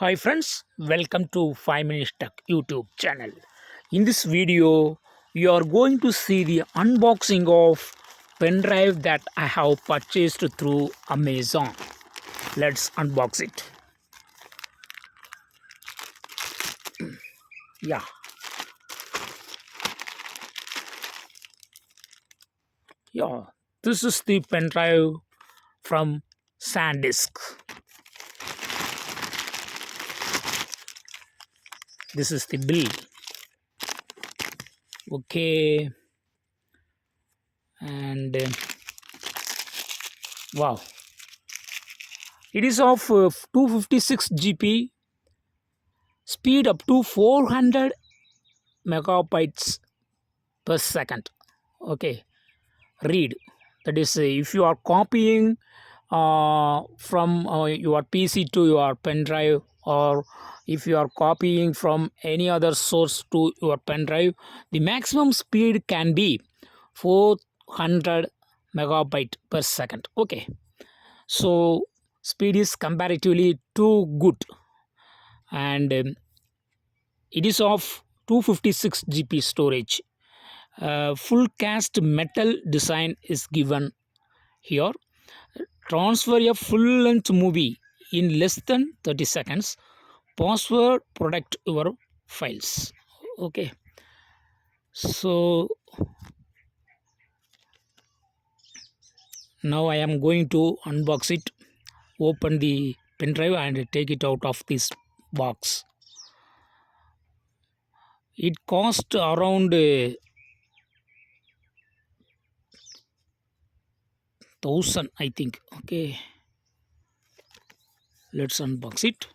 Hi friends, welcome to 5 Minutes Tech YouTube channel. In this video, you are going to see the unboxing of pendrive that I have purchased through Amazon. Let's unbox it. Yeah, yeah. This is the pendrive from SanDisk. This is the bill. Okay, and wow, it is of 256 GB, speed up to 400 megabytes per second. Okay, read, that is if you are copying from your PC to your pen drive, or if you are copying from any other source to your pen drive, the maximum speed can be 400 megabyte per second. Okay, so speed is comparatively too good, and it is of 256 GB storage. Full cast metal design is given here. Transfer a full length movie in less than 30 seconds. Password protect your files. Okay, so now I am going to unbox it, open the pen drive and take it out of this box. It cost around 1000, I think. Okay, let's unbox it.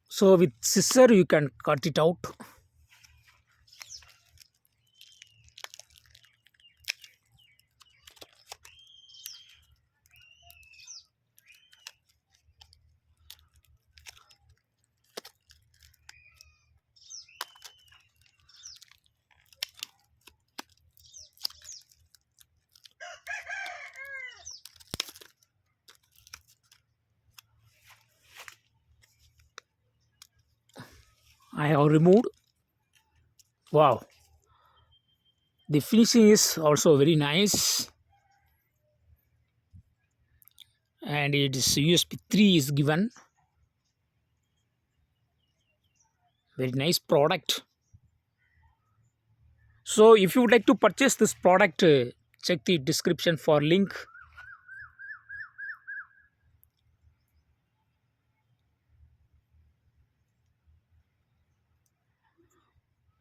So with scissor you can cut it out. I have removed. Wow, the finishing is also very nice, and it is USB 3 is given. Very nice product. So if you would like to purchase this product, check the description for link.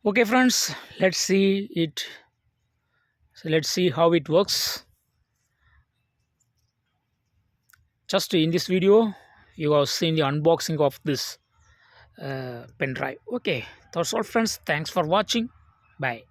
Okay friends, let's see it. So let's see how it works. Just in this video you have seen the unboxing of this pen drive. Okay, that's all friends, thanks for watching. Bye.